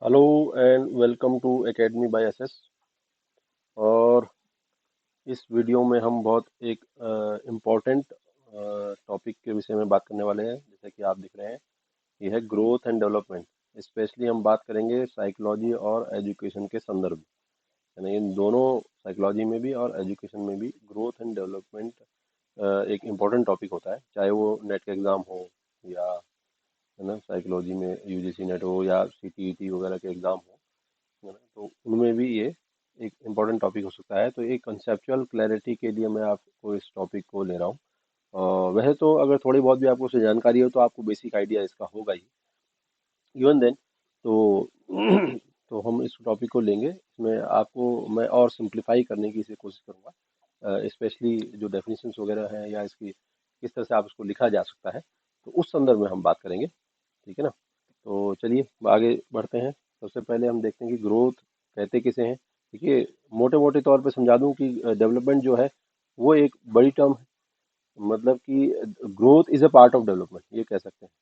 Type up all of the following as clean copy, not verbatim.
Hello and welcome to academy by SS. और इस video में हम बहुत एक इम्पॉर्टेंट टॉपिक के विषय में बात करने वाले हैं। जैसे कि आप दिख रहे हैं, ये है ग्रोथ एंड डेवलपमेंट। स्पेशली हम बात करेंगे साइकोलॉजी और एजुकेशन के संदर्भ में, यानी इन दोनों, साइकोलॉजी में भी और एजुकेशन में भी ग्रोथ एंड डेवलपमेंट एक इम्पॉर्टेंट टॉपिक होता है। चाहे वो नेट का एग्ज़ाम हो, या है ना, साइकोलॉजी में यूजीसी नेट हो, या सीटीईटी वगैरह के एग्ज़ाम हो, है ना, तो उनमें भी ये एक इम्पॉर्टेंट टॉपिक हो सकता है। तो एक कंसेप्चुअल क्लैरिटी के लिए मैं आपको इस टॉपिक को ले रहा हूँ। वैसे तो अगर थोड़ी बहुत भी आपको उससे जानकारी हो तो आपको बेसिक आइडिया इसका होगा ही, इवन देन। तो तो हम इस टॉपिक को लेंगे, इसमें आपको मैं और सिंप्लीफाई करने की इसे कोशिश करूँगा। स्पेशली जो डेफिनेशंस वगैरह हैं, या इसकी किस तरह से आप इसको लिखा जा सकता है, तो उस संदर्भ में हम बात करेंगे। ठीक है ना। तो चलिए आगे बढ़ते हैं। सबसे पहले हम देखते हैं कि ग्रोथ कहते किसे हैं। देखिए, मोटे मोटे तौर पे समझा दूं कि डेवलपमेंट जो है वो एक बड़ी टर्म है। मतलब कि growth is a part of development, ये कह सकते हैं।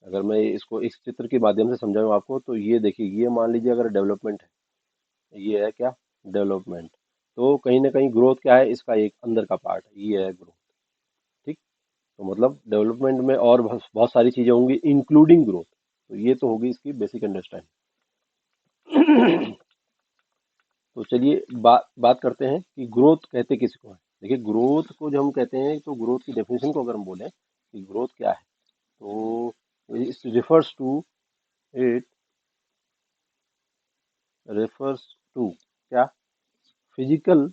अगर मैं इसको इस चित्र के माध्यम से समझाऊं आपको, तो ये देखिए, ये मान लीजिए अगर डेवलपमेंट है, ये है क्या, डेवलपमेंट। तो कहीं ना कहीं ग्रोथ क्या है, इसका एक अंदर का पार्ट है, ये है ग्रोथ। ठीक। तो मतलब डेवलपमेंट में और बहुत बहुत सारी चीजें होंगी इंक्लूडिंग ग्रोथ। तो ये तो होगी इसकी बेसिक अंडरस्टैंडिंग। तो चलिए बात बात करते हैं कि ग्रोथ कहते किसको है। देखिए, ग्रोथ को जब हम कहते हैं, तो ग्रोथ की डेफिनेशन को अगर हम बोलें कि ग्रोथ क्या है, तो it refers to, it refers to क्या, फिजिकल,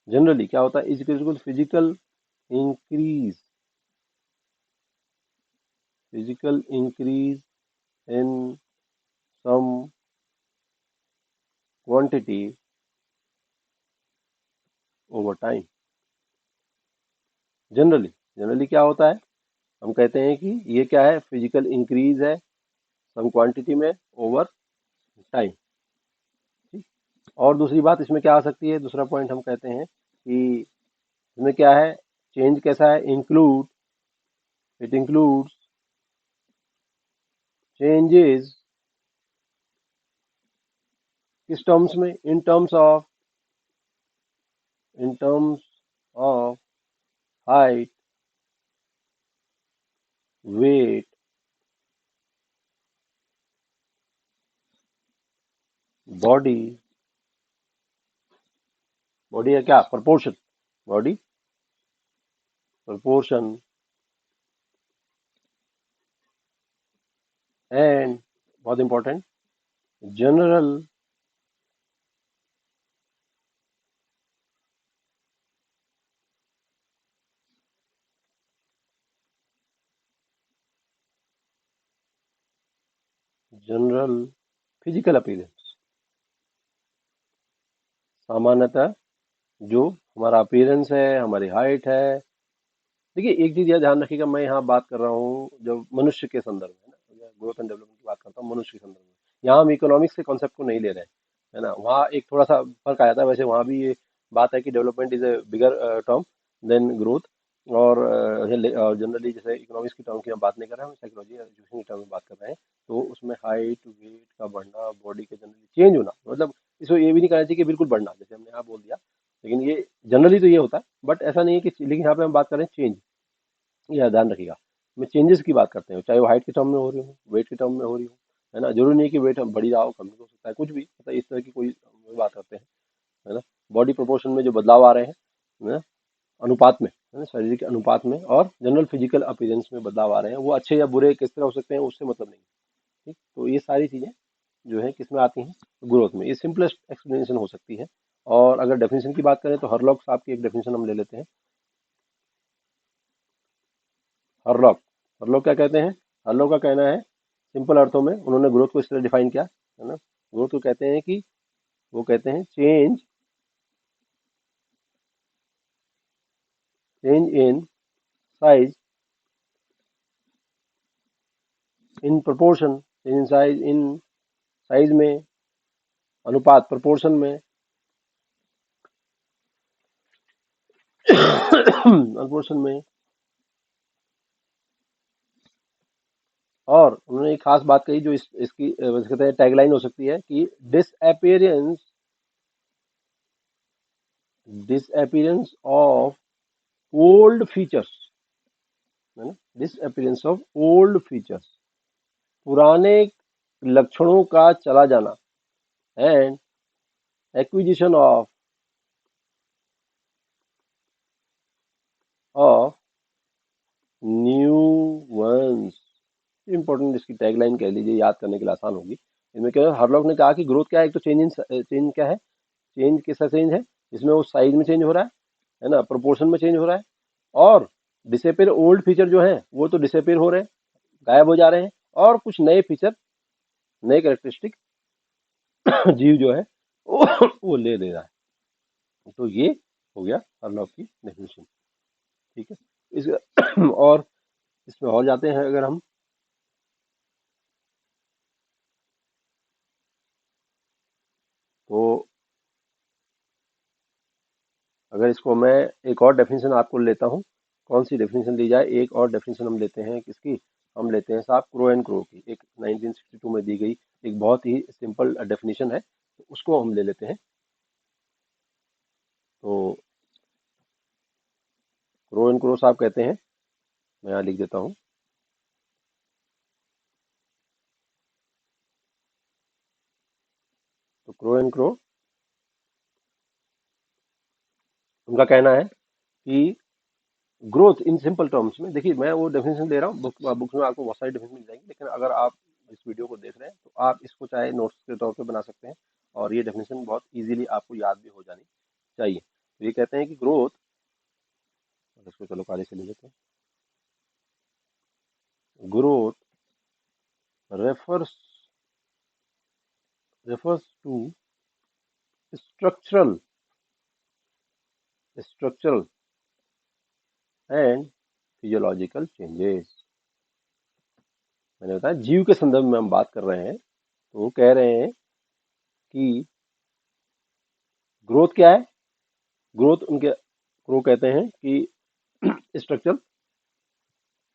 जनरली क्या होता है, is physical increase, physical increase in some quantity over time. Generally, generally क्या होता है, हम कहते हैं कि ये क्या है, फिजिकल इंक्रीज है सम क्वांटिटी में ओवर टाइम। ठीक। और दूसरी बात इसमें क्या आ सकती है, दूसरा पॉइंट हम कहते हैं कि इसमें क्या है, चेंज कैसा है, इंक्लूड, इट इंक्लूड्स चेंजेस, किस टर्म्स में, in terms of height, weight, body, body है क्या, प्रपोर्शन, बॉडी प्रपोर्शन, एंड बहुत important, general, general physical appearance, सामान्यतः जो हमारा अपीयरेंस है, हमारी हाइट है। देखिए, एक चीज यह ध्यान रखिएगा, मैं यहाँ बात कर रहा हूँ जब मनुष्य के संदर्भ में, है ना, ग्रोथ एंड डेवलपमेंट की बात करता हूँ मनुष्य के संदर्भ में। यहाँ हम इकोनॉमिक्स के कॉन्सेप्ट को नहीं ले रहे हैं, है ना। वहाँ एक थोड़ा सा फर्क आ जाता है। वैसे वहाँ भी ये बात है कि development is a bigger term than growth. और जनरली जैसे इकोनॉमिक्स की टर्म की हम बात नहीं कर रहे हैं, हम साइकोलॉजी एजुकेशन की टर्म में बात कर रहे हैं। तो उसमें हाइट, वेट का बढ़ना, बॉडी के जनरली चेंज होना, मतलब इसको ये भी नहीं कहना चाहिए कि बिल्कुल बढ़ना, जैसे हमने यहाँ बोल दिया। लेकिन ये जनरली तो ये होता है, बट ऐसा नहीं है कि, लेकिन यहाँ पे हम बात कर रहे हैं चेंज, यह ध्यान रखिएगा। मैं चेंजेस की बात करते हैं, चाहे वो हाइट के टर्म में हो रही हो, वेट के टर्म में हो रही हो, है ना। जरूरी नहीं है कि वेट बढ़ी रहा हो, कम भी हो सकता है, कुछ भी, मतलब इस तरह की कोई बात करते हैं, है ना। बॉडी प्रोपोर्शन में जो बदलाव आ रहे हैं, है ना, अनुपात में, है ना, शारीरिक अनुपात में, और जनरल फिजिकल अपीयरेंस में बदलाव आ रहे हैं, वो अच्छे या बुरे किस तरह हो सकते हैं उससे मतलब नहीं। ठीक। तो ये सारी चीजें जो है किसमें आती हैं, ग्रोथ में। ये सिंपलेस्ट एक्सप्लेनेशन हो सकती है। और अगर डेफिनेशन की बात करें, तो हरलॉक साहब की एक डेफिनेशन हम ले लेते हैं। हरलॉक, हरलॉक क्या कहते हैं, हरलॉक का कहना है, सिंपल अर्थों में उन्होंने ग्रोथ को इस तरह डिफाइन किया, है ना। ग्रोथ को कहते हैं कि, वो कहते हैं change, change in size, in proportion, change in size, in size में, अनुपात प्रोपोर्शन में, प्रोपोर्शन में, और उन्होंने एक खास बात कही जो इसकी वैसे कहते हैं टैगलाइन हो सकती है कि disappearance disappearance of old features, है ना, डिसअपियरेंस ऑफ ओल्ड फीचर्स, पुराने लक्षणों का चला जाना, and acquisition of new ones. Important इसकी टैगलाइन कह लीजिए, याद करने के लिए आसान होगी। इनमें क्या है, हरलॉक ने कहा कि ग्रोथ क्या है, एक तो चेंज क्या है, चेंज कैसा चेंज है, इसमें वो साइज में चेंज हो रहा है ना, प्रोपोर्शन में चेंज हो रहा है, और डिसेपियर ओल्ड फीचर जो है वो तो डिसेपियर हो रहे हैं, गायब हो जा रहे हैं, और कुछ नए फीचर, नए कैरेक्टरिस्टिक जीव जो है वो ले रहा है। तो ये हो गया हरलॉक की डेफिनेशन। ठीक है, इस और इसमें और जाते हैं अगर हम, तो अगर इसको मैं एक और डेफिनेशन आपको लेता हूँ, कौन सी डेफिनेशन ली जाए, एक और डेफिनेशन हम लेते हैं किसकी, हम लेते हैं साहब क्रो एंड क्रो की, एक 1962 में दी गई एक बहुत ही सिंपल डेफिनेशन है, तो उसको हम ले लेते हैं। तो क्रो एंड क्रो साहब कहते हैं, मैं यहाँ लिख देता हूँ, तो क्रो एंड क्रो उनका कहना है कि ग्रोथ इन सिंपल टर्म्स में, देखिए मैं वो डेफिनेशन दे रहा हूँ, बुक्स में आपको बहुत सारी डेफिनेशन मिल जाएंगी, लेकिन अगर आप इस वीडियो को देख रहे हैं तो आप इसको चाहे नोट्स के तौर पे बना सकते हैं, और ये डेफिनेशन बहुत इजीली आपको याद भी हो जानी चाहिए। तो ये कहते हैं कि ग्रोथ, इसको चलो काले से ले लेते हैं, growth refers refers to structural structural and physiological changes. मैंने बताया जीव के संदर्भ में हम बात कर रहे हैं, तो वो कह रहे हैं कि ग्रोथ क्या है, ग्रोथ उनके क्रो कहते हैं कि स्ट्रक्चर,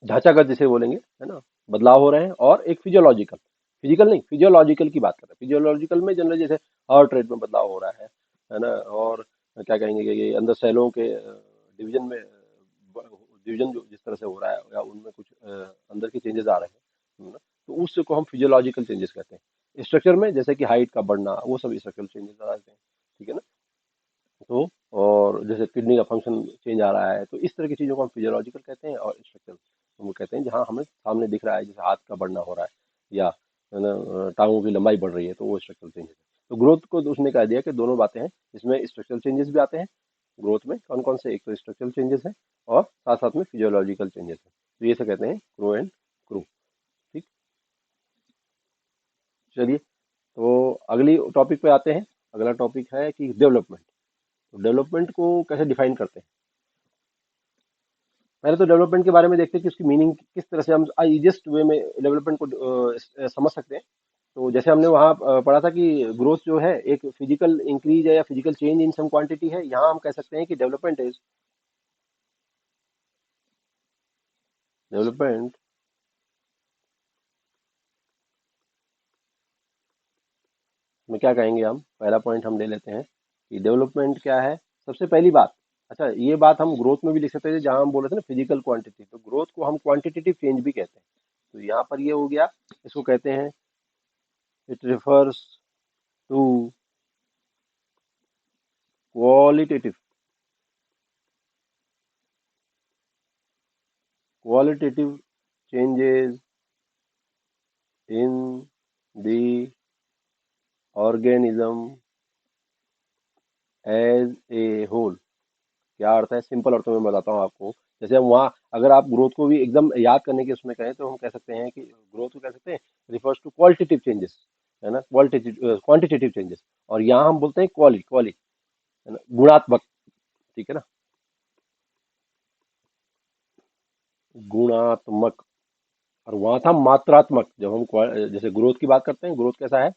ढांचागत जिसे बोलेंगे, है ना, बदलाव हो रहे हैं, और एक फिजियोलॉजिकल, फिजिकल नहीं, फिजियोलॉजिकल की बात कर रहे हैं। फिजियोलॉजिकल में जनरल जैसे हार्ट रेट में बदलाव हो रहा है ना, और क्या कहेंगे कि ये अंदर सेलों के डिवीजन में डिवीजन जो जिस तरह से हो रहा है, या उनमें कुछ अंदर के चेंजेस आ रहे हैं, है ना, तो उसको हम फिजियोलॉजिकल चेंजेस कहते हैं। स्ट्रक्चर में जैसे कि हाइट का बढ़ना, वो सब स्ट्रक्चरल चेंजेस आ जाते हैं। ठीक है ना, तो और जैसे किडनी का फंक्शन चेंज आ रहा है, तो इस तरह की चीज़ों को हम फिजियोलॉजिकल कहते हैं, और स्ट्रक्चरल हम वो कहते हैं जहाँ हमें सामने दिख रहा है, जैसे हाथ का बढ़ना हो रहा है, या है ना टांगों की लंबाई बढ़ रही है, तो वो स्ट्रक्चरल चेंजेस है। तो ग्रोथ को तो उसने कह दिया कि दोनों बातें हैं, इसमें स्ट्रक्चरल चेंजेस भी आते हैं। ग्रोथ में कौन कौन से, एक तो स्ट्रक्चरल चेंजेस है, और साथ साथ में फिजियोलॉजिकल चेंजेस है। तो ये से कहते हैं ग्रो एंड क्रू। ठीक, चलिए, तो अगली टॉपिक पे आते हैं। अगला टॉपिक है कि डेवलपमेंट। तो डेवलपमेंट को कैसे डिफाइन करते हैं, पहले तो डेवलपमेंट के बारे में देखते हैं कि उसकी मीनिंग किस तरह से हम इजिएस्ट वे में डेवलपमेंट को समझ सकते हैं। तो जैसे हमने वहाँ पढ़ा था कि ग्रोथ जो है एक फिजिकल इंक्रीज है या physical change in some quantity है, यहाँ हम कह सकते हैं कि डेवलपमेंट में क्या कहेंगे, हम पहला पॉइंट हम ले लेते हैं कि डेवलपमेंट क्या है। सबसे पहली बात, अच्छा ये बात हम ग्रोथ में भी लिख सकते थे, जहाँ हम बोले थे ना फिजिकल क्वांटिटी, तो ग्रोथ को हम क्वांटिटेटिव चेंज भी कहते हैं। तो यहाँ पर ये हो गया, इसको कहते हैं, it refers to qualitative qualitative changes in the organism as a whole। क्या अर्थ है, सिंपल अर्थों में बताता हूँ आपको। जैसे हम वहाँ अगर आप ग्रोथ को भी एकदम याद करने के उसमें कहें, तो हम कह सकते हैं कि ग्रोथ को कह सकते हैं रिफर्स टू क्वालिटेटिव चेंजेस, है ना, क्वांटिटेटिव चेंजेस, और यहाँ हम बोलते हैं क्वाली क्वाली, है ना, गुणात्मक। ठीक है ना, गुणात्मक। और वहाँ था मात्रात्मक, जब हम जैसे ग्रोथ की बात करते हैं, ग्रोथ कैसा है,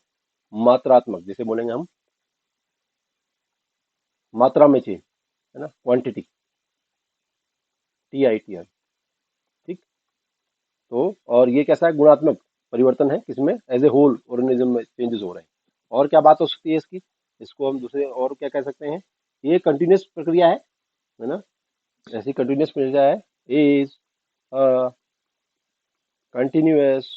मात्रात्मक, जैसे बोलेंगे हम मात्रा में चेंज, है ना, क्वांटिटी, TITI। ठीक, तो और ये कैसा है, गुणात्मक परिवर्तन है किसमें, एज ए होल ऑर्गेनिज्म में चेंजेस हो रहे हैं। और क्या बात हो सकती है इसकी, इसको हम दूसरे और क्या कह सकते हैं, ये कंटिन्यूस प्रक्रिया है ना, ऐसी कंटिन्यूस प्रक्रिया है, इज कंटिन्यूअस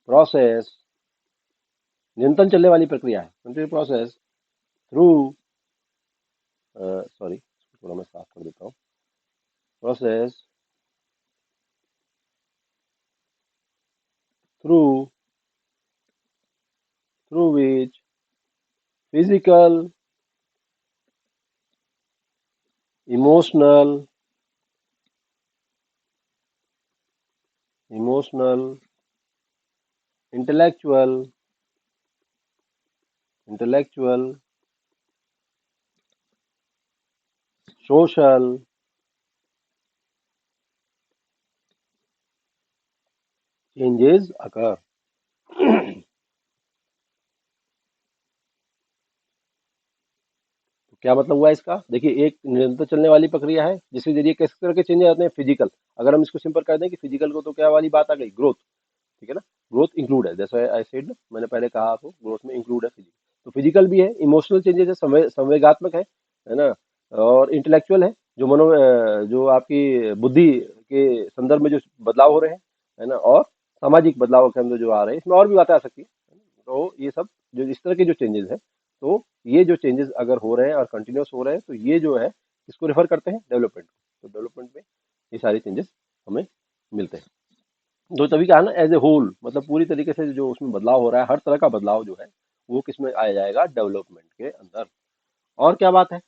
प्रोसेस, निरंतर चलने वाली प्रक्रिया है, कंटिन्यूस प्रोसेस थ्रू, सॉरी थोड़ा मैं साफ कर देता हूँ, process through through which physical, emotional emotional intellectual intellectual social changes अकर। क्या मतलब हुआ इसका, देखिए एक निरंतर चलने वाली प्रक्रिया है जिसके जरिए किस तरह के चेंजेस आते हैं, फिजिकल, अगर हम इसको सिंपल कर दें कि फिजिकल को, तो क्या वाली बात आ गई, ग्रोथ, ठीक है ना, ग्रोथ इंक्लूड है, जैसे आई सेड ना, मैंने पहले कहा आपको ग्रोथ में इंक्लूड है फिजिकल, तो फिजिकल भी है, इमोशनल चेंजेस है, संवेगात्मक है ना, और इंटेलेक्चुअल है, जो जो आपकी बुद्धि के संदर्भ में जो बदलाव हो रहे हैं, है ना, और सामाजिक बदलाव के अंदर जो आ रहे हैं, इसमें और भी बातें आ सकती है, तो ये सब जो इस तरह के जो चेंजेस है, तो ये जो चेंजेस अगर हो रहे हैं और कंटिन्यूस हो रहे हैं, तो ये जो है इसको रेफर करते हैं डेवलपमेंट, तो डेवलपमेंट में ये सारे चेंजेस हमें मिलते हैं। तो तभी कहा ना, एज ए होल, मतलब पूरी तरीके से जो उसमें बदलाव हो रहा है, हर तरह का बदलाव जो है वो किस में आ जाएगा, डेवलपमेंट के अंदर। और क्या बात है,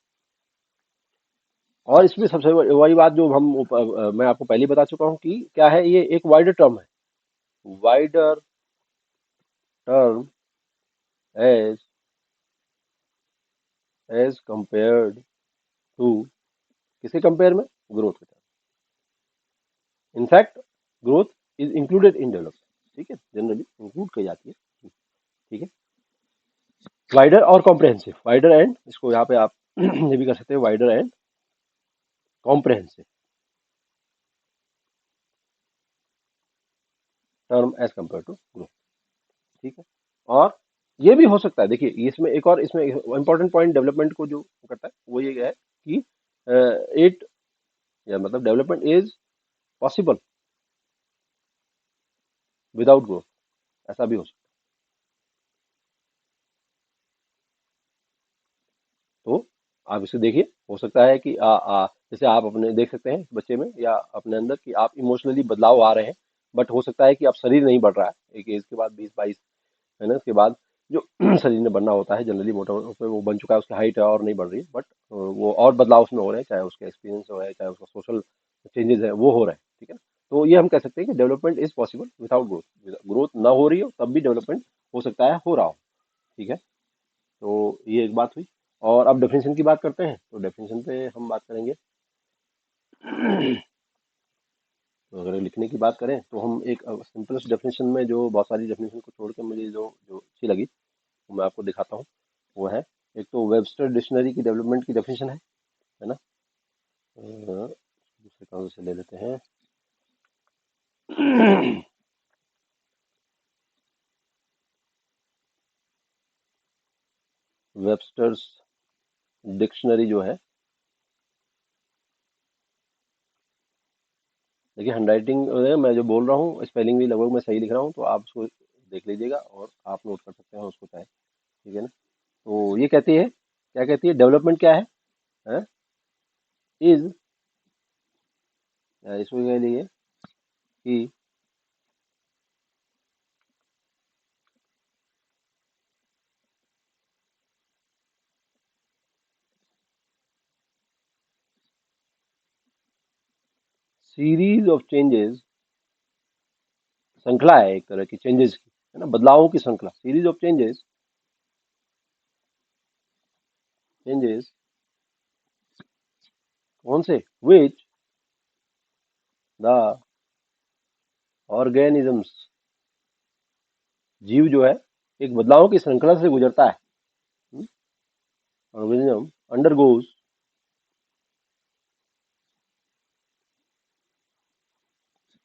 और इसमें सबसे वही बात जो हम मैं आपको पहले ही बता चुका हूँ कि क्या है, ये एक वाइडर टर्म है, wider term as as compared to, किसके कंपेयर में, ग्रोथ के term, in fact growth is included in development, ठीक है, जनरली इंक्लूड की जाती है, ठीक है। वाइडर और कॉम्प्रहेंसिव, वाइडर एंड, इसको यहाँ पे आप ये भी कर सकते हैं, wider and comprehensive term as compare to growth, ठीक है। और ये भी हो सकता है, देखिए इसमें एक और, इसमें इंपॉर्टेंट पॉइंट डेवलपमेंट को जो करता है वो ये है कि इट, या मतलब development is possible without growth, ऐसा भी हो सकता है। तो आप इसे देखिए, हो सकता है कि जैसे आप अपने देख सकते हैं बच्चे में या अपने अंदर कि आप इमोशनली बदलाव आ रहे हैं, बट हो सकता है कि आप शरीर नहीं बढ़ रहा है एक एज के बाद, 20-22, है ना, उसके बाद जो शरीर में बनना होता है जनरली, मोटा पे वो बन चुका है, उसकी हाइट और नहीं बढ़ रही है, बट वो और बदलाव उसमें हो रहे हैं, चाहे उसके एक्सपीरियंस हो है, चाहे उसका सोशल चेंजेस है, वो हो रहे हैं, ठीक है ना। तो ये हम कह सकते हैं कि development is possible without growth, growth ना हो रही हो तब भी डेवलपमेंट हो सकता है, हो रहा हो, ठीक है। तो ये एक बात हुई। और अब डेफिनेशन की बात करते हैं, तो डेफिनेशन पे हम बात करेंगे। तो अगर लिखने की बात करें तो हम एक सिंपलेस्ट डेफिनेशन में, जो बहुत सारी डेफिनेशन को छोड़ के मुझे जो जो अच्छी लगी वो मैं आपको दिखाता हूँ, वो है, एक तो वेबस्टर डिक्शनरी की डेवलपमेंट की डेफिनेशन है ना, दूसरे कागज से ले लेते हैं। वेबस्टर्स डिक्शनरी जो है, देखिए हैंडराइटिंग मैं जो बोल रहा हूँ, स्पेलिंग भी लगभग मैं सही लिख रहा हूँ, तो आप उसको देख लीजिएगा और आप नोट कर सकते हैं उसको चाहे, ठीक है ना। तो ये कहती है, क्या कहती है, डेवलपमेंट क्या है, इज, इसको कह लिए कि सीरीज ऑफ चेंजेस, श्रृंखला है एक तरह की चेंजेस की, है ना, बदलावों की श्रृंखला, सीरीज ऑफ चेंजेस, चेंजेस कौन से, विच द ऑर्गेनिजम्स, जीव जो है एक बदलावों की श्रृंखला से गुजरता है, organism undergoes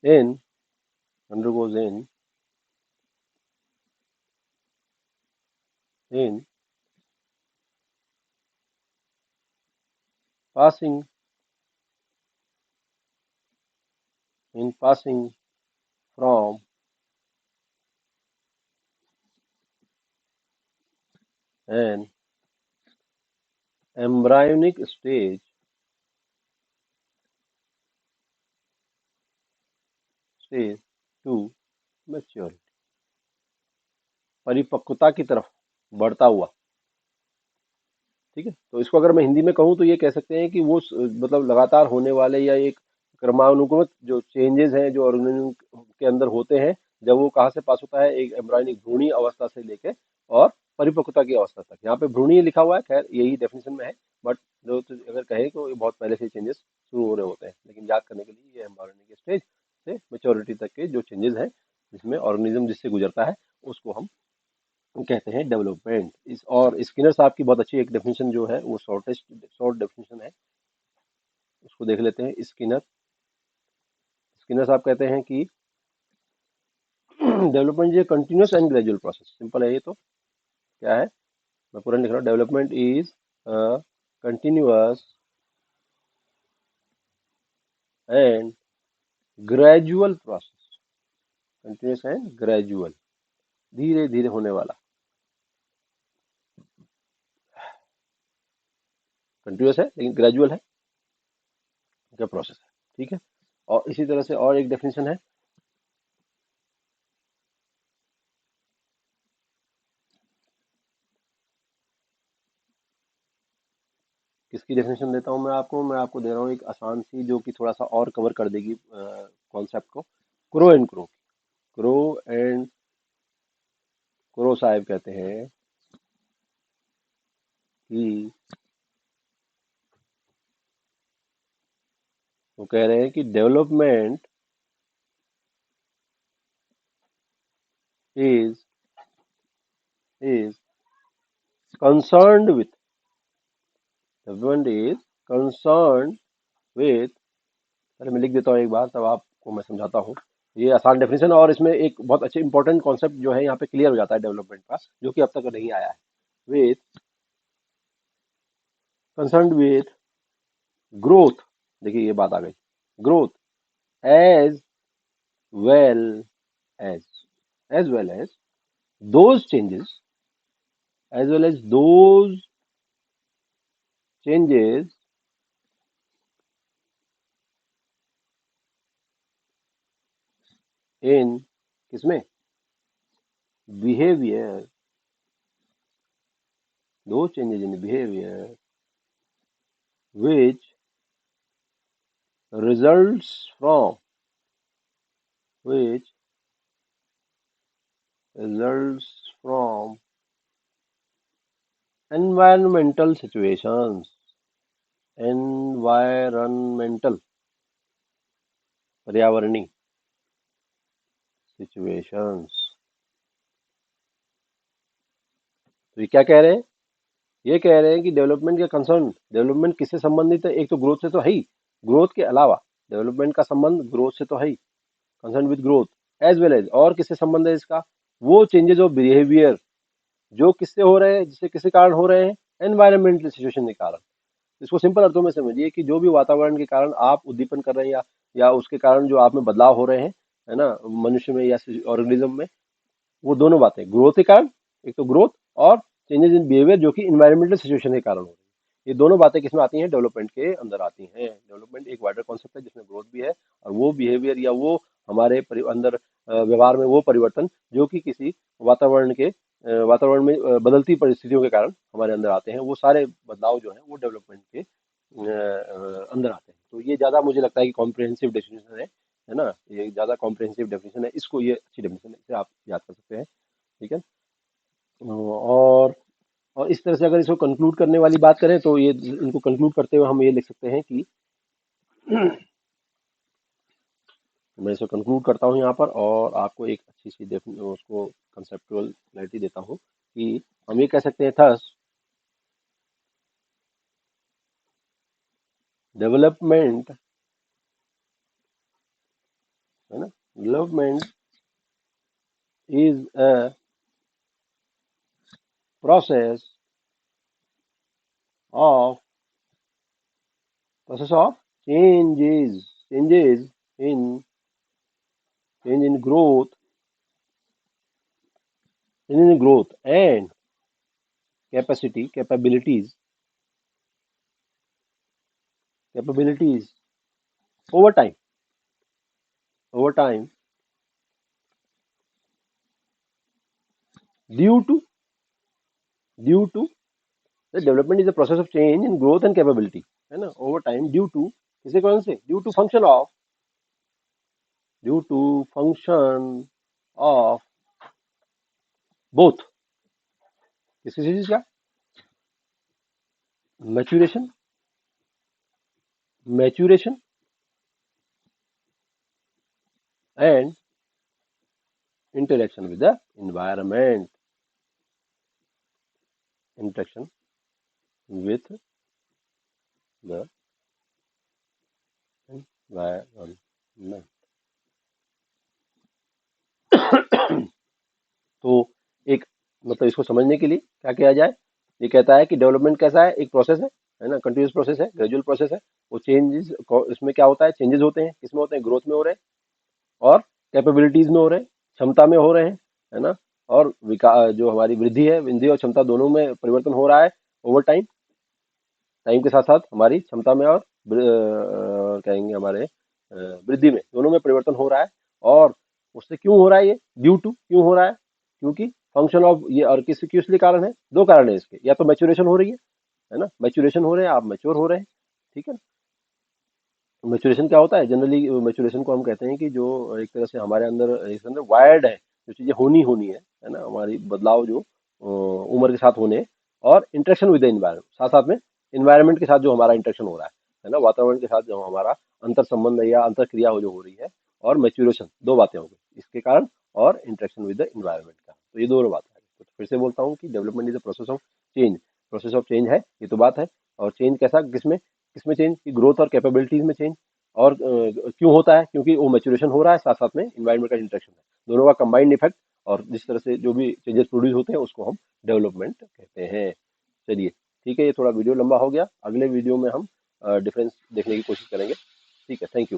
in undergoes in passing from an embryonic stage to maturity, परिपक्वता की तरफ बढ़ता हुआ। ठीक है, तो इसको अगर मैं हिंदी में कहूँ तो ये कह सकते हैं कि वो मतलब लगातार होने वाले या एक क्रमानुगत जो चेंजेस हैं जो ऑर्गेनिज्म के अंदर होते हैं, जब वो कहाँ से पास होता है, एक एम्ब्रायनिक भ्रूणीय अवस्था से लेके और परिपक्वता की अवस्था तक। यहाँ पे भ्रूणीय लिखा हुआ है, खैर यही डेफिनेशन में है, बट जो तो अगर कहें तो ये बहुत पहले से चेंजेस शुरू हो रहे होते हैं, लेकिन याद करने के लिए ये एम्ब्रायनिक स्टेज से मेच्योरिटी तक के जो चेंजेस हैं जिसमें ऑर्गेनिज्म जिससे गुजरता है उसको हम कहते हैं डेवलपमेंट। इस और स्किनर साहब की बहुत अच्छी एक डेफिनेशन जो है वो शॉर्ट डेफिनेशन है, उसको देख लेते हैं। स्किनर स्किनर साहब कहते हैं कि development is continuous and gradual process. Simple है ये तो। क्या है, मैं पूरा लिख रहा हूँ, development is continuous and gradual process. Continuous and gradual, धीरे धीरे होने वाला। कंटिन्यूस है लेकिन ग्रेजुअल है क्या प्रोसेस है। ठीक है, और इसी तरह से और एक डेफिनेशन है, किसकी डेफिनेशन देता हूँ मैं आपको दे रहा हूँ एक आसान सी जो कि थोड़ा सा और कवर कर देगी कॉन्सेप्ट को। Crow and crow, crow and crow साहब कहते हैं कि, वो कह रहे हैं कि development is is concerned with development is concerned with, पहले मैं लिख देता हूँ एक बार तब आपको मैं समझाता हूँ। ये आसान डेफिनेशन है और इसमें एक बहुत अच्छे इंपॉर्टेंट कॉन्सेप्ट जो है यहाँ पे क्लियर हो जाता है डेवलपमेंट का, जो कि अब तक नहीं आया है। विथ कंसर्न्ड विथ ग्रोथ, देखिए ये बात आ गई, growth as well as as those changes as well as those changes in किसमें, behavior, those changes in behavior which results from which results from environmental situations, environmental, पर्यावरणीय situations। तो ये क्या कह रहे हैं, ये कह रहे हैं कि डेवलपमेंट का कंसर्न, डेवलपमेंट किससे संबंधित है, एक तो ग्रोथ से तो है ही, ग्रोथ के अलावा डेवलपमेंट का संबंध ग्रोथ से तो है ही, concern with growth as well as, और किससे संबंध है इसका, वो चेंजेस ऑफ बिहेवियर जो किससे हो रहे हैं, जिससे किसी कारण हो रहे हैं, एनवायरमेंटल सिचुएशन के कारण। इसको सिंपल अर्थों में समझिए कि जो भी वातावरण के कारण आप उद्दीपन कर रहे हैं या उसके कारण जो आप में बदलाव हो रहे हैं, है ना, मनुष्य में या ऑर्गेनिज्म में, वो दोनों बातें ग्रोथ के कारण, एक तो ग्रोथ और चेंजेस इन बिहेवियर जो कि इन्वायरमेंटल सिचुएशन के कारण हो रही है। ये दोनों बातें किसमें आती हैं, डेवलपमेंट के अंदर आती हैं। डेवलपमेंट एक वाइडर कॉन्सेप्ट है जिसमें ग्रोथ भी है और वो बिहेवियर या वो हमारे अंदर व्यवहार में वो परिवर्तन जो कि किसी वातावरण के वातावरण में बदलती परिस्थितियों के कारण हमारे अंदर आते हैं, वो सारे बदलाव जो है वो डेवलपमेंट के अंदर आते हैं। तो ये ज्यादा मुझे लगता है कि कॉम्प्रिहेंसिव डेफिनेशन है ना, ये ज्यादा कॉम्प्रिहेंसिव डेफिनेशन है, इसको ये अच्छी डेफिनेशन है, इसे आप याद कर सकते हैं। ठीक है, और इस तरह से अगर इसको कंक्लूड करने वाली बात करें तो ये इनको कंक्लूड करते हुए हम ये लिख सकते हैं कि मैं इसको कंक्लूड करता हूँ यहाँ पर और आपको एक अच्छी सी उसको कंसेप्चुअल क्लैरिटी देता हूँ कि हम ये कह सकते हैं थस डेवलपमेंट, है development is a process of changes changes in change in growth change in growth and capabilities over time over time due to due to the development is a process of change in growth and capability है ना over time due to किसे कौन से due to function of both किसी चीज का maturation maturation and interaction with the environment interaction with the environment तो एक मतलब इसको समझने के लिए क्या किया जाए ये कहता है कि डेवलपमेंट कैसा है एक प्रोसेस है ना कंटिन्यूस प्रोसेस है ग्रेजुअल प्रोसेस है वो चेंजेस इसमें क्या होता है चेंजेस होते हैं किसमें होते हैं ग्रोथ में हो रहे हैं और कैपेबिलिटीज में हो रहे हैं क्षमता में हो रहे हैं है ना और विकास जो हमारी वृद्धि और क्षमता दोनों में परिवर्तन हो रहा है ओवर टाइम टाइम के साथ साथ हमारी क्षमता में और कहेंगे हमारे वृद्धि में दोनों में परिवर्तन हो रहा है और उससे क्यों हो रहा है ये ड्यू टू क्यों हो रहा है क्योंकि फंक्शन ऑफ ये और किस लिए कारण है दो कारण है इसके या तो मैच्योरेशन हो रही है ना मैच्योरेशन हो रहे हैं आप मैच्योर हो रहे हैं ठीक है मैच्योरेशन क्या होता है जनरली मैच्योरेशन को हम कहते हैं कि जो एक तरह से हमारे अंदर वायर्ड है जो चीजें होनी होनी है ना हमारी बदलाव जो उम्र के साथ होने और इंटरेक्शन विद द इन्वायरमेंट साथ साथ में इन्वायरमेंट के साथ जो हमारा इंटरेक्शन हो रहा है ना वातावरण के साथ जो हमारा अंतर संबंध या अंतर क्रिया जो हो रही है और मैच्योरेशन दो बातें हो गई इसके कारण और इंटरेक्शन विद द इन्वायरमेंट का तो ये दोनों बात है तो फिर से बोलता हूँ कि development is a process of change है ये तो बात है और चेंज कैसा किसमें किसमें चेंज की ग्रोथ और कैपेबिलिटीज में चेंज और क्यों होता है क्योंकि वो मैच्योरेशन हो रहा है साथ साथ में इन्वायरमेंट का इंटरेक्शन है दोनों का कंबाइंड इफेक्ट और जिस तरह से जो भी चेंजेस प्रोड्यूस होते हैं उसको हम डेवलपमेंट कहते हैं चलिए ठीक है ये थोड़ा वीडियो लंबा हो गया अगले वीडियो में हम डिफरेंस देखने की कोशिश करेंगे ठीक है थैंक यू